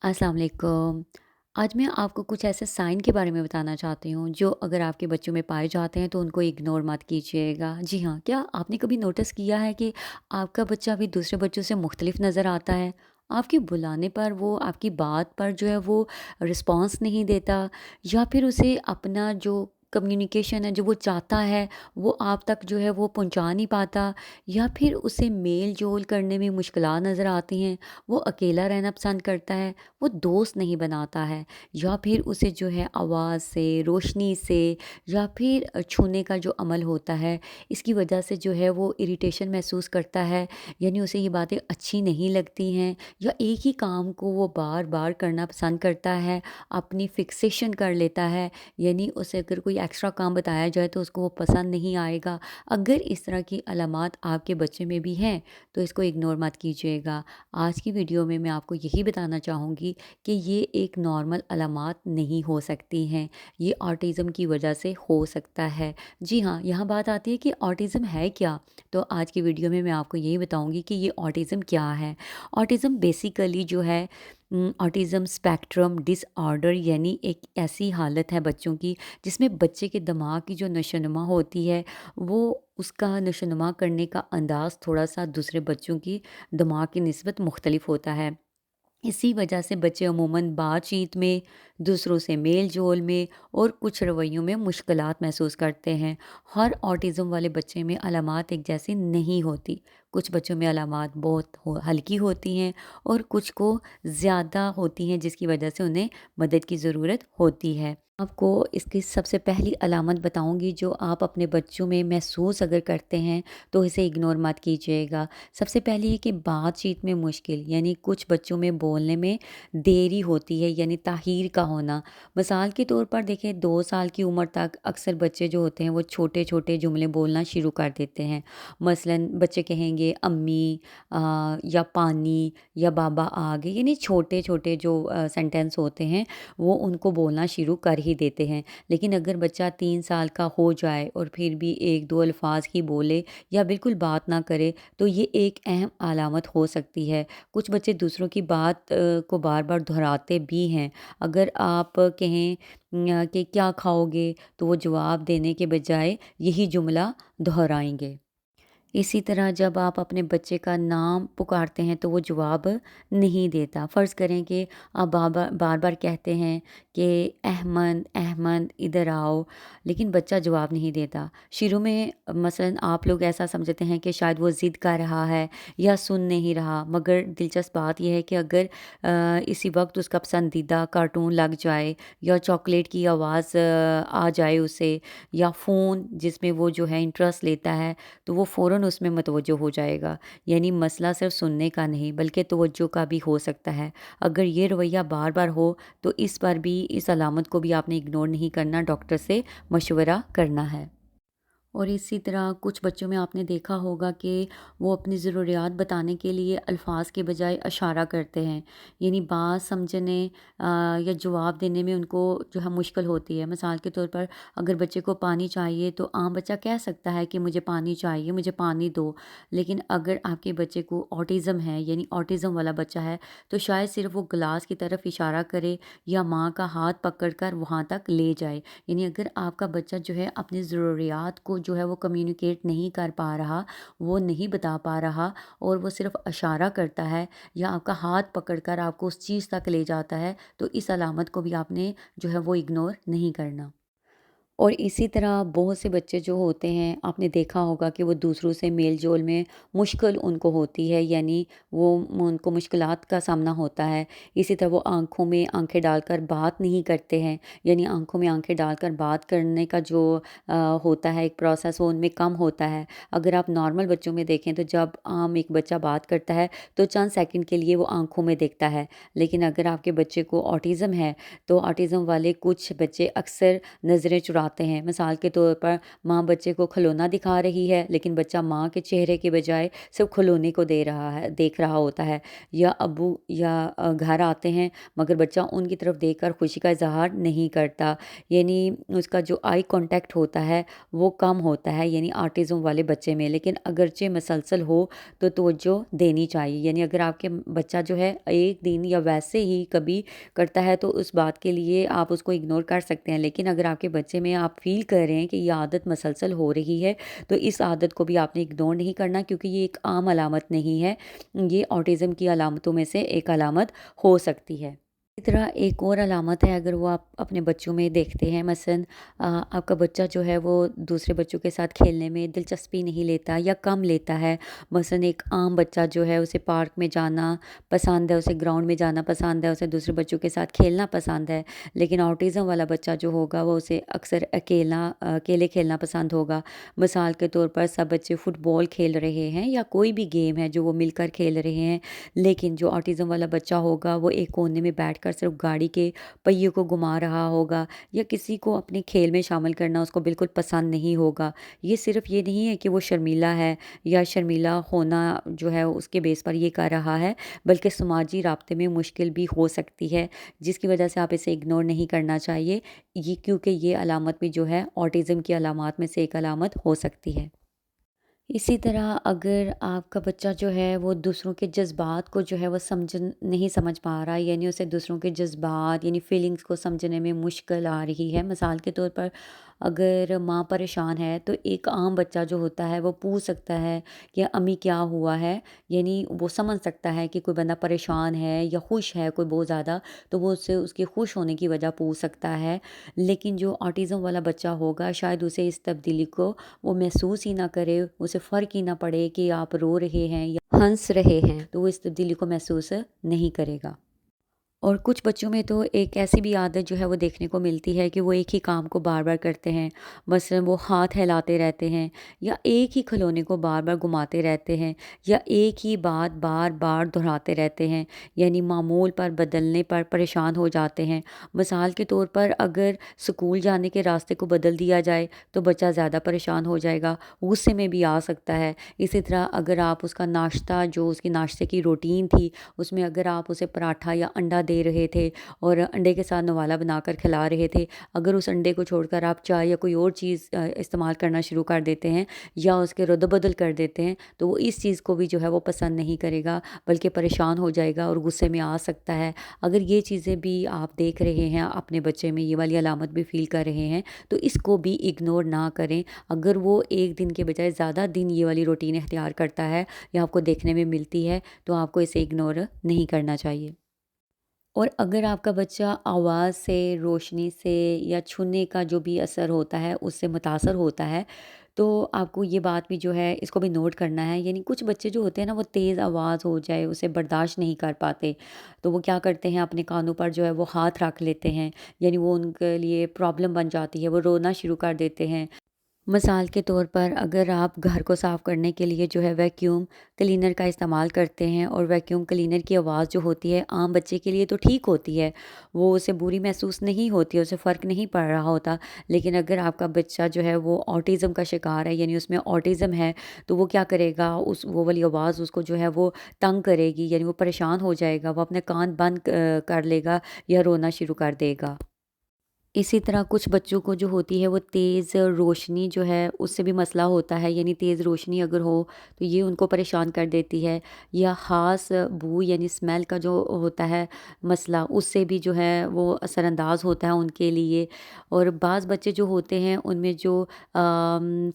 अस्सलाम वालेकुम। आज मैं आपको कुछ ऐसे साइन के बारे में बताना चाहती हूँ जो अगर आपके बच्चों में पाए जाते हैं तो उनको इग्नोर मत कीजिएगा। जी हाँ, क्या आपने कभी नोटिस किया है कि आपका बच्चा अभी दूसरे बच्चों से मुख्तलिफ नज़र आता है? आपके बुलाने पर वो आपकी बात पर जो है वो रिस्पॉन्स नहीं देता, या फिर उसे अपना जो कम्युनिकेशन है जो वो चाहता है वो आप तक जो है वो पहुँचा नहीं पाता, या फिर उसे मेल-जोल करने में मुश्किलात नज़र आती हैं, वो अकेला रहना पसंद करता है, वो दोस्त नहीं बनाता है, या फिर उसे जो है आवाज़ से, रोशनी से, या फिर छूने का जो अमल होता है, इसकी वजह से जो है वो इरिटेशन महसूस करता है, यानी उसे ये बातें अच्छी नहीं लगती हैं, या एक ही काम को वो बार-बार करना पसंद करता है, अपनी फिक्सेशन कर लेता है, यानी उसे अगर कोई एक्स्ट्रा काम बताया जाए तो उसको वो पसंद नहीं आएगा। अगर इस तरह की अलामात आपके बच्चे में भी हैं, तो इसको इग्नोर मत कीजिएगा। आज की वीडियो में मैं आपको यही बताना चाहूँगी कि ये एक नॉर्मल अलामात नहीं हो सकती हैं, ये ऑटिज़म की वजह से हो सकता है। जी हाँ, यहाँ बात आती है कि ऑटिज़म है क्या? तो आज की वीडियो में मैं आपको यही बताऊँगी कि ये ऑटिज़म क्या है? ऑटिज़म बेसिकली जो है ऑटिज़म स्पेक्ट्रम डिसऑर्डर, यानी एक ऐसी हालत है बच्चों की जिसमें बच्चे के दिमाग की जो नशोनुमा होती है, वो उसका नशोनुमा करने का अंदाज़ थोड़ा-सा दूसरे बच्चों की दिमाग की निस्बत मुख्तलिफ होता है। इसी वजह से बच्चे अमूमन बातचीत में, दूसरों से मेल-जोल में और कुछ रवैयों में मुश्किलात महसूस करते हैं। हर ऑटिज़म वाले बच्चे में अलामात एक जैसी नहीं होती। कुछ बच्चों में अलामात बहुत हल्की होती हैं और कुछ को ज़्यादा होती हैं, जिसकी वजह से उन्हें मदद की ज़रूरत होती है। आपको इसकी सबसे पहली अलामत बताऊँगी जो आप अपने बच्चों में महसूस अगर करते हैं, तो इसे इग्नोर मत कीजिएगा। सबसे पहली है कि बातचीत में मुश्किल, यानी कुछ बच्चों में बोलने में देरी होती है, यानी ताख़ीर का होना। मिसाल के तौर पर देखें, 2 साल की उम्र तक अक्सर बच्चे जो होते हैं वो छोटे-छोटे जुमले बोलना शुरू कर देते हैं। मसलन बच्चे कहेंगे अम्मी, या पानी, या बाबा आ गए, यानी छोटे-छोटे जो सेंटेंस होते हैं वो उनको बोलना शुरू कर ही देते हैं। लेकिन अगर बच्चा 3 साल का हो जाए और फिर भी 1-2 अल्फ़ाज़ ही बोले या बिल्कुल बात ना करे, तो ये एक अहम अलामत हो सकती है। कुछ बच्चे दूसरों की बात को बार-बार दोहराते भी हैं। अगर आप कहें कि क्या खाओगे? तो वो जवाब देने के बजाय यही जुमला दोहराएँगे। इसी तरह जब आप अपने बच्चे का नाम पुकारते हैं तो वो जवाब नहीं देता। फ़र्ज़ करें कि आप बार-बार कहते हैं कि अहमद, अहमद इधर आओ, लेकिन बच्चा जवाब नहीं देता। शुरू में मसलन आप लोग ऐसा समझते हैं कि शायद वो ज़िद कर रहा है या सुन नहीं रहा, मगर दिलचस्प बात ये है कि अगर इसी वक़्त उसका पसंदीदा कार्टून लग जाए, या चॉकलेट की आवाज़ आ जाए उसे, या फ़ोन जिसमें वो जो है इंटरेस्ट लेता है, तो वो फ़ौरन उसमें मतवज्जो हो जाएगा। यानी मसला सिर्फ़ सुनने का नहीं बल्कि तवज्जो का भी हो सकता है। अगर ये रवैया बार-बार हो, तो इस पर भी, इस अलामत को भी आपने इग्नोर नहीं करना, डॉक्टर से मशवरा करना है। और इसी तरह कुछ बच्चों में आपने देखा होगा कि वो अपनी ज़रूरियात बताने के लिए अल्फाज के बजाय इशारा करते हैं, यानी बात समझने या जवाब देने में उनको जो है मुश्किल होती है। मिसाल के तौर पर अगर बच्चे को पानी चाहिए तो आम बच्चा कह सकता है कि मुझे पानी चाहिए, मुझे पानी दो। लेकिन अगर आपके बच्चे को ऑटिज़म है, यानी ऑटिज़म वाला बच्चा है, तो शायद सिर्फ वो गिलास की तरफ इशारा करे या माँ का हाथ पकड़ कर वहाँ तक ले जाए। यानी अगर आपका बच्चा जो है अपनी ज़रूरियात को जो है वो कम्युनिकेट नहीं कर पा रहा, वो नहीं बता पा रहा, और वो सिर्फ़ इशारा करता है या आपका हाथ पकड़कर आपको उस चीज़ तक ले जाता है, तो इस अलामत को भी आपने जो है वो इग्नोर नहीं करना। और इसी तरह बहुत से बच्चे जो होते हैं, आपने देखा होगा कि वो दूसरों से मेल-जोल में मुश्किल उनको होती है, यानी वो उनको मुश्किलात का सामना होता है। इसी तरह वो आँखों में आँखें डालकर बात नहीं करते हैं, यानी आँखों में आँखें डालकर बात करने का जो होता है एक प्रोसेस, वो उनमें कम होता है। अगर आप नॉर्मल बच्चों में देखें तो जब आम एक बच्चा बात करता है तो चंद सेकंड के लिए वो आँखों में देखता है। लेकिन अगर आपके बच्चे को ऑटिज़म है, तो ऑटिज़म वाले कुछ बच्चे अक्सर नज़रें चुराते آتے ہیں۔ مثال کے طور پر ماں بچے کو کھلونا دکھا رہی ہے لیکن بچہ ماں کے چہرے کے بجائے صرف کھلونے کو دیکھ رہا ہوتا ہے، یا ابو یا گھر آتے ہیں مگر بچہ ان کی طرف دیکھ کر خوشی کا اظہار نہیں کرتا، یعنی اس کا جو آئی کانٹیکٹ ہوتا ہے وہ کم ہوتا ہے، یعنی آٹزم والے بچے میں۔ لیکن اگرچہ مسلسل ہو تو توجہ دینی چاہیے، یعنی اگر آپ کے بچہ جو ہے ایک دن یا ویسے ہی کبھی کرتا ہے تو اس بات کے لیے آپ اس کو اگنور کر سکتے ہیں، لیکن اگر آپ کے بچے میں آپ فیل کر رہے ہیں کہ یہ عادت مسلسل ہو رہی ہے تو اس عادت کو بھی آپ نے اگنور نہیں کرنا، کیونکہ یہ ایک عام علامت نہیں ہے، یہ آٹزم کی علامتوں میں سے ایک علامت ہو سکتی ہے۔ اسی طرح ایک اور علامت ہے اگر وہ آپ اپنے بچوں میں دیکھتے ہیں، مثلاً آپ کا بچہ جو ہے وہ دوسرے بچوں کے ساتھ کھیلنے میں دلچسپی نہیں لیتا یا کم لیتا ہے۔ مثلاً ایک عام بچہ جو ہے اسے پارک میں جانا پسند ہے، اسے گراؤنڈ میں جانا پسند ہے، اسے دوسرے بچوں کے ساتھ کھیلنا پسند ہے، لیکن آٹزم والا بچہ جو ہوگا وہ اسے اکثر اکیلے کھیلنا پسند ہوگا۔ مثال کے طور پر سب بچے فٹ بال کھیل رہے ہیں یا کوئی بھی گیم ہے جو وہ مل کر کھیل رہے ہیں، لیکن جو آٹزم والا بچہ ہوگا وہ ایک کونے میں بیٹھ کر صرف گاڑی کے پہیے کو گھما رہا ہوگا، یا کسی کو اپنے کھیل میں شامل کرنا اس کو بالکل پسند نہیں ہوگا۔ یہ صرف یہ نہیں ہے کہ وہ شرمیلا ہے یا شرمیلا ہونا جو ہے اس کے بیس پر یہ کر رہا ہے، بلکہ سماجی رابطے میں مشکل بھی ہو سکتی ہے، جس کی وجہ سے آپ اسے اگنور نہیں کرنا چاہیے، یہ کیونکہ یہ علامت بھی جو ہے آٹزم کی علامات میں سے ایک علامت ہو سکتی ہے۔ اسی طرح اگر آپ کا بچہ جو ہے وہ دوسروں کے جذبات کو جو ہے وہ نہیں سمجھ پا رہا، یعنی اسے دوسروں کے جذبات یعنی فیلنگز کو سمجھنے میں مشکل آ رہی ہے، مثال کے طور پر اگر ماں پریشان ہے تو ایک عام بچہ جو ہوتا ہے وہ پوچھ سکتا ہے کہ امی کیا ہوا ہے، یعنی وہ سمجھ سکتا ہے کہ کوئی بندہ پریشان ہے یا خوش ہے کوئی بہت زیادہ، تو وہ اس سے اس کے خوش ہونے کی وجہ پوچھ سکتا ہے۔ لیکن جو آٹزم والا بچہ ہوگا شاید اسے اس تبدیلی کو وہ محسوس ہی نہ کرے، اسے فرق ہی نہ پڑے کہ آپ رو رہے ہیں یا ہنس رہے ہیں، تو وہ اس تبدیلی کو محسوس نہیں کرے گا۔ اور کچھ بچوں میں تو ایک ایسی بھی عادت جو ہے وہ دیکھنے کو ملتی ہے کہ وہ ایک ہی کام کو بار بار کرتے ہیں، مثلاً وہ ہاتھ ہلاتے رہتے ہیں یا ایک ہی کھلونے کو بار بار گھماتے رہتے ہیں یا ایک ہی بات بار بار دہراتے رہتے ہیں، یعنی معمول پر بدلنے پر پریشان ہو جاتے ہیں۔ مثال کے طور پر اگر اسکول جانے کے راستے کو بدل دیا جائے تو بچہ زیادہ پریشان ہو جائے گا، غصے میں بھی آ سکتا ہے۔ اسی طرح اگر آپ اس کا ناشتہ جو اس کی ناشتے کی روٹین تھی اس میں اگر آپ اسے پراٹھا یا انڈا دے رہے تھے اور انڈے کے ساتھ نوالا بنا کر کھلا رہے تھے، اگر اس انڈے کو چھوڑ کر آپ چائے یا کوئی اور چیز استعمال کرنا شروع کر دیتے ہیں یا اس کے رد بدل کر دیتے ہیں تو وہ اس چیز کو بھی جو ہے وہ پسند نہیں کرے گا، بلکہ پریشان ہو جائے گا اور غصے میں آ سکتا ہے۔ اگر یہ چیزیں بھی آپ دیکھ رہے ہیں اپنے بچے میں، یہ والی علامت بھی فیل کر رہے ہیں، تو اس کو بھی اگنور نہ کریں۔ اگر وہ ایک دن کے بجائے زیادہ دن یہ والی روٹین اختیار کرتا ہے یا آپ کو دیکھنے میں ملتی ہے تو آپ کو اسے اگنور نہیں کرنا چاہیے۔ اور اگر آپ کا بچہ آواز سے، روشنی سے یا چھونے کا جو بھی اثر ہوتا ہے اس سے متاثر ہوتا ہے تو آپ کو یہ بات بھی جو ہے اس کو بھی نوٹ کرنا ہے، یعنی کچھ بچے جو ہوتے ہیں نا وہ تیز آواز ہو جائے اسے برداشت نہیں کر پاتے، تو وہ کیا کرتے ہیں اپنے کانوں پر جو ہے وہ ہاتھ رکھ لیتے ہیں، یعنی وہ ان کے لیے پرابلم بن جاتی ہے، وہ رونا شروع کر دیتے ہیں۔ مثال کے طور پر اگر آپ گھر کو صاف کرنے کے لیے جو ہے ویکیوم کلینر کا استعمال کرتے ہیں اور ویکیوم کلینر کی آواز جو ہوتی ہے عام بچے کے لیے تو ٹھیک ہوتی ہے، وہ اسے بری محسوس نہیں ہوتی، اسے فرق نہیں پڑ رہا ہوتا، لیکن اگر آپ کا بچہ جو ہے وہ آٹزم کا شکار ہے، یعنی اس میں آٹزم ہے، تو وہ کیا کرے گا، وہ والی آواز اس کو جو ہے وہ تنگ کرے گی، یعنی وہ پریشان ہو جائے گا، وہ اپنے کان بند کر لے گا یا رونا شروع کر دے گا۔ اسی طرح کچھ بچوں کو جو ہوتی ہے وہ تیز روشنی جو ہے اس سے بھی مسئلہ ہوتا ہے، یعنی تیز روشنی اگر ہو تو یہ ان کو پریشان کر دیتی ہے، یا خاص بو یعنی اسمیل کا جو ہوتا ہے مسئلہ اس سے بھی جو ہے وہ اثر انداز ہوتا ہے ان کے لیے۔ اور بعض بچے جو ہوتے ہیں ان میں جو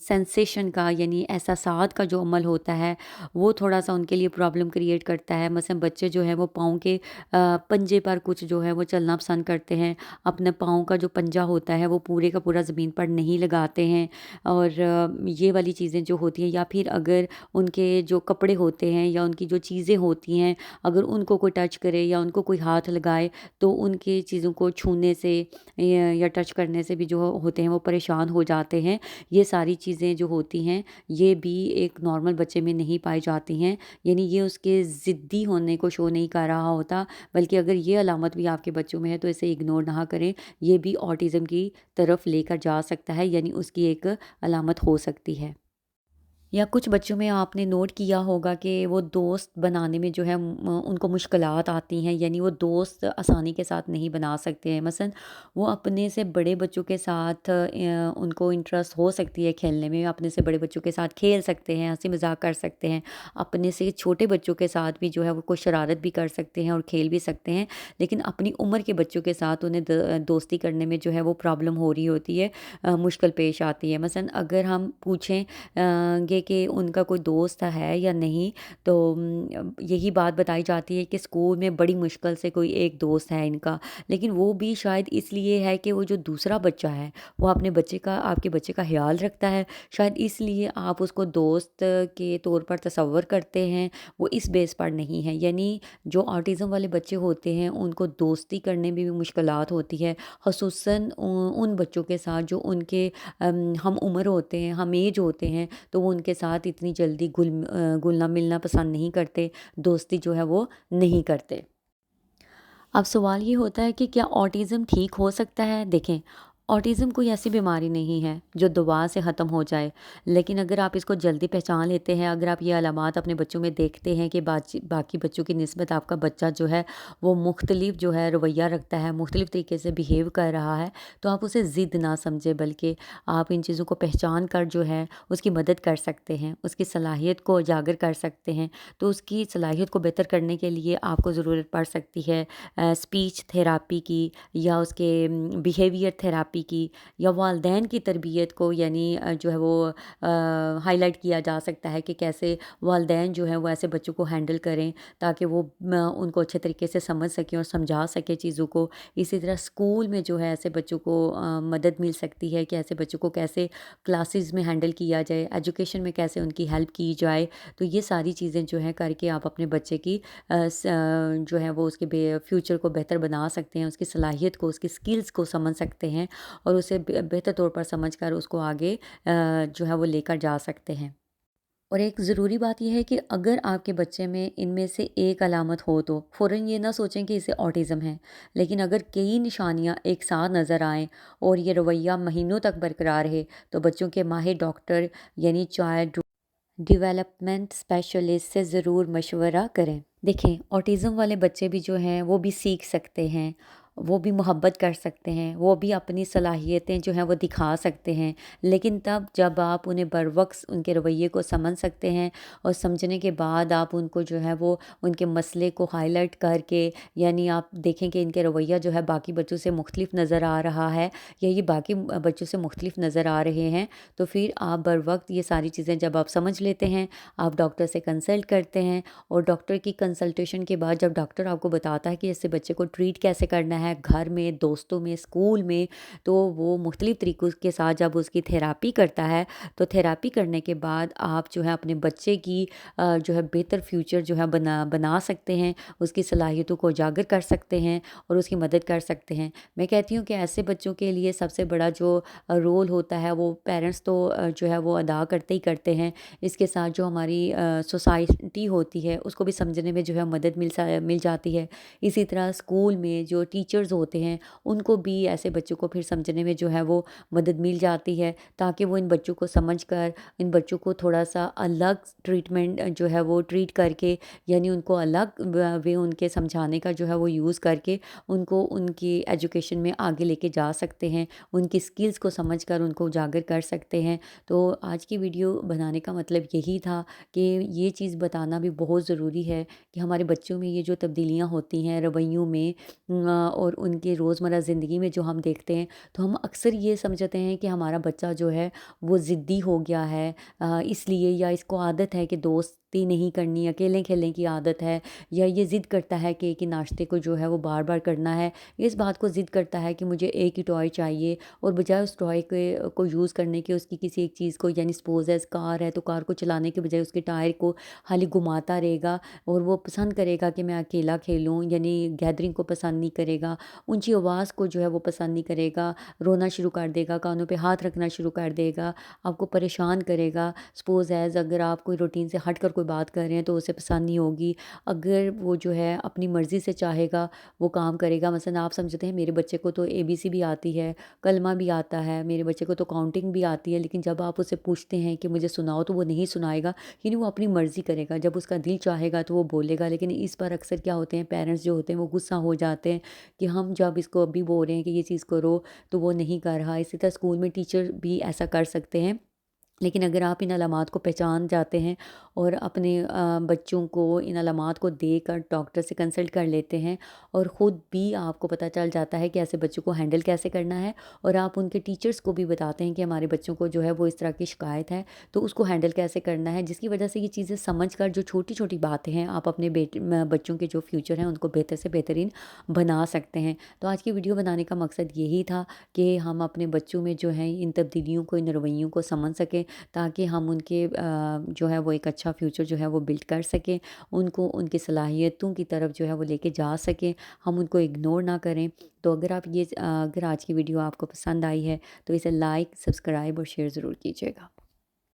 سینسیشن کا یعنی احساسات کا جو عمل ہوتا ہے وہ تھوڑا سا ان کے لیے پرابلم کریٹ کرتا ہے، مثلا بچے جو ہیں وہ پاؤں کے پنجے پر کچھ جو ہے وہ چلنا پسند کرتے ہیں، اپنے پاؤں کا جو پنجہ ہوتا ہے وہ پورے کا پورا زمین پر نہیں لگاتے ہیں، اور یہ والی چیزیں جو ہوتی ہیں، یا پھر اگر ان کے جو کپڑے ہوتے ہیں یا ان کی جو چیزیں ہوتی ہیں اگر ان کو کوئی ٹچ کرے یا ان کو کوئی ہاتھ لگائے تو ان کی چیزوں کو چھونے سے یا ٹچ کرنے سے بھی جو ہوتے ہیں وہ پریشان ہو جاتے ہیں۔ یہ ساری چیزیں جو ہوتی ہیں یہ بھی ایک نارمل بچے میں نہیں پائی جاتی ہیں، یعنی یہ اس کے ضدی ہونے کو شو نہیں کر رہا ہوتا، بلکہ اگر یہ علامت بھی آپ کے بچوں میں ہے تو اسے اگنور نہ کریں، یہ بھی ऑटिज़म की तरफ लेकर जा सकता है, यानी उसकी एक अलामत हो सकती है। या कुछ बच्चों में आपने नोट किया होगा कि वो दोस्त बनाने में जो है उनको मुश्किलात आती हैं, यानी वो दोस्त आसानी के साथ नहीं बना सकते हैं। मसलन वो अपने से बड़े बच्चों के साथ उनको इंटरेस्ट हो सकती है खेलने में, अपने से बड़े बच्चों के साथ खेल सकते हैं, हंसी मजाक कर सकते हैं। अपने से छोटे बच्चों के साथ भी जो है वो कोई शरारत भी कर सकते हैं और खेल भी सकते हैं, लेकिन अपनी उम्र के बच्चों के साथ उन्हें दोस्ती करने में जो है वो प्रॉब्लम हो रही होती है, मुश्किल पेश आती है। मसलन अगर हम पूछें गे कि उनका कोई दोस्त है या नहीं, तो यही बात बताई जाती है कि स्कूल में बड़ी मुश्किल से कोई एक दोस्त है इनका, लेकिन वो भी शायद इसलिए है कि वो जो दूसरा बच्चा है वो अपने बच्चे का आपके बच्चे का ख्याल रखता है, शायद इसलिए आप उसको दोस्त के तौर पर तसव्वुर करते हैं, वो इस बेस पर नहीं है। यानी जो ऑटिज़म वाले बच्चे होते हैं उनको दोस्ती करने में भी मुश्किलात होती है, ख़ुसूसन उन बच्चों के साथ जो उनके हम उम्र होते हैं, हम एज होते हैं, तो वो उनके साथ इतनी जल्दी घुलना मिलना पसंद नहीं करते, दोस्ती जो है वो नहीं करते। अब सवाल ये होता है कि क्या ऑटिज़म ठीक हो सकता है? देखें, ऑटिज़म कोई ऐसी बीमारी नहीं है जो दवा से ख़त्म हो जाए, लेकिन अगर आप इसको जल्दी पहचान लेते हैं, अगर आप ये अलामात अपने बच्चों में देखते हैं कि बाकी बच्चों की निस्बत आपका बच्चा जो है वो मुख्तलिफ जो है रवैया रखता है, मुख्तलिफ तरीके से बिहेव कर रहा है, तो आप उसे ज़िद ना समझें, बल्कि आप इन चीज़ों को पहचान कर जो है उसकी मदद कर सकते हैं, उसकी सलाहियत को उजागर कर सकते हैं। तो उसकी सलाहियत को बेहतर करने के लिए आपको ज़रूरत पड़ सकती है स्पीच थेरापी की, या उसके बिहेवियर थेरापी की, या वालदैन की तरबियत को, यानी जो है वो हाईलाइट किया जा सकता है कि कैसे वालदैन जो है वो ऐसे बच्चों को हैंडल करें ताकि वो उनको अच्छे तरीके से समझ सकें और समझा सकें चीज़ों को। इसी तरह स्कूल में जो है ऐसे बच्चों को मदद मिल सकती है कि ऐसे बच्चों को कैसे क्लासेस में हैंडल किया जाए, एजुकेशन में कैसे उनकी हेल्प की जाए। तो ये सारी चीज़ें जो हैं करके आप अपने बच्चे की जो है वो उसके फ्यूचर को बेहतर बना सकते हैं, उसकी सलाहियत को, उसकी स्किल्स को समझ सकते हैं और उसे बेहतर तौर पर समझकर उसको आगे जो है वो लेकर जा सकते हैं। और एक ज़रूरी बात यह है कि अगर आपके बच्चे में इनमें से एक अलामत हो तो फ़ौरन ये ना सोचें कि इसे ऑटिज़म है, लेकिन अगर कई निशानियां एक साथ नज़र आएँ और ये रवैया महीनों तक बरकरार रहे, तो बच्चों के माहिर डॉक्टर यानी चाइल्ड डेवलपमेंट स्पेशलिस्ट से ज़रूर मशवरा करें। देखें, ऑटिज़म वाले बच्चे भी जो हैं वो भी सीख सकते हैं, वो भी मोहब्बत कर सकते हैं, वो भी अपनी सलाहियतें जो हैं वो दिखा सकते हैं, लेकिन तब जब आप उन्हें बरवक़्त उनके रवैये को समझ सकते हैं और समझने के बाद आप उनको जो है वो उनके मसले को हाईलाइट करके, यानी आप देखें कि इनके रवैया जो है बाकी बच्चों से मुख्तलिफ नज़र आ रहा है या ये बाकी बच्चों से मुख्तलिफ नज़र आ रहे हैं, तो फिर आप बरवक़्त ये सारी चीज़ें जब आप समझ लेते हैं, आप डॉक्टर से कंसल्ट करते हैं और डॉक्टर की कंसल्टेशन के बाद जब डॉक्टर आपको बताता है कि ऐसे बच्चे को ट्रीट कैसे करना है घर में, दोस्तों में, स्कूल में, तो वो मुख्तलिफ तरीक़ों के साथ जब उसकी थेरापी करता है, तो थेरापी करने के बाद आप जो है अपने बच्चे की जो है बेहतर फ्यूचर जो है बना सकते हैं, उसकी सलाहियतों को उजागर कर सकते हैं और उसकी मदद कर सकते हैं। मैं कहती हूँ कि ऐसे बच्चों के लिए सबसे बड़ा जो रोल होता है वो पेरेंट्स तो जो है वो अदा करते ही करते हैं। इसके साथ जो हमारी सोसाइटी होती है उसको भी समझने में जो है मदद मिल जाती है। इसी तरह स्कूल में जो टीचर्स होते हैं उनको भी ऐसे बच्चों को फिर समझने में जो है वो मदद मिल जाती है, ताकि वो इन बच्चों को समझ कर इन बच्चों को थोड़ा सा अलग ट्रीटमेंट जो है वो ट्रीट करके, यानी उनको अलग वे उनके समझाने का जो है वो यूज़ करके उनको उनकी एजुकेशन में आगे लेके जा सकते हैं, उनकी स्किल्स को समझकर उनको उजागर कर सकते हैं। तो आज की वीडियो बनाने का मतलब यही था कि ये चीज़ बताना भी बहुत ज़रूरी है कि हमारे बच्चों में ये जो तब्दीलियाँ होती हैं रवैयों में और उनके रोज़मर्रा ज़िंदगी में जो हम देखते हैं, तो हम अक्सर ये समझते हैं कि हमारा बच्चा जो है वो ज़िद्दी हो गया है, इसलिए, या इसको आदत है कि दोस्ती नहीं करनी, अकेले खेलने की आदत है, या ये ज़िद करता है कि एक ही नाश्ते को जो है वो बार बार करना है, इस बात को ज़िद करता है कि मुझे एक ही टॉय चाहिए, और बजाय उस टॉय के को यूज़ करने के उसकी किसी एक चीज़ को, यानी सपोज़ एज़ कार है तो कार को चलाने के बजाय उसके टायर को खाली घुमाता रहेगा, और वो पसंद करेगा कि मैं अकेला खेलूँ, यानी गैदरिंग को पसंद नहीं करेगा, ऊंची आवाज़ को जो है वो पसंद नहीं करेगा, रोना शुरू कर देगा, कानों पे हाथ रखना शुरू कर देगा, आपको परेशान करेगा। सपोज़ एज़ अगर आप कोई रूटीन से हट कर کوئی بات کر رہے ہیں تو اسے پسند نہیں ہوگی۔ اگر وہ جو ہے اپنی مرضی سے چاہے گا وہ کام کرے گا، مثلاً آپ سمجھتے ہیں میرے بچے کو تو اے بی سی بھی آتی ہے، کلمہ بھی آتا ہے، میرے بچے کو تو کاؤنٹنگ بھی آتی ہے، لیکن جب آپ اسے پوچھتے ہیں کہ مجھے سناؤ تو وہ نہیں سنائے گا، یعنی وہ اپنی مرضی کرے گا، جب اس کا دل چاہے گا تو وہ بولے گا۔ لیکن اس پر اکثر کیا ہوتے ہیں، پیرنٹس جو ہوتے ہیں وہ غصہ ہو جاتے ہیں کہ ہم جب اس کو ابھی بول رہے ہیں کہ یہ چیز کرو تو وہ نہیں کر رہا۔ اسی طرح اسکول میں ٹیچر بھی ایسا کر سکتے ہیں، لیکن اگر آپ ان علامات کو پہچان جاتے ہیں اور اپنے بچوں کو ان علامات کو دے کر ڈاکٹر سے کنسلٹ کر لیتے ہیں، اور خود بھی آپ کو پتہ چل جاتا ہے کہ ایسے بچوں کو ہینڈل کیسے کرنا ہے، اور آپ ان کے ٹیچرز کو بھی بتاتے ہیں کہ ہمارے بچوں کو جو ہے وہ اس طرح کی شکایت ہے تو اس کو ہینڈل کیسے کرنا ہے، جس کی وجہ سے یہ چیزیں سمجھ کر جو چھوٹی چھوٹی باتیں ہیں آپ اپنے بچوں کے جو فیوچر ہیں ان کو بہتر سے بہترین بنا سکتے ہیں۔ تو آج کی ویڈیو بنانے کا مقصد یہی تھا کہ ہم اپنے بچوں میں جو ہے ان تبدیلیوں کو، ان رویوں کو سمجھ سکیں، تاکہ ہم ان کے جو ہے وہ ایک اچھا فیوچر جو ہے وہ بلڈ کر سکیں، ان کو ان کی صلاحیتوں کی طرف جو ہے وہ لے کے جا سکیں، ہم ان کو اگنور نہ کریں۔ تو اگر آج کی ویڈیو آپ کو پسند آئی ہے تو اسے لائک، سبسکرائب اور شیئر ضرور کیجیے گا۔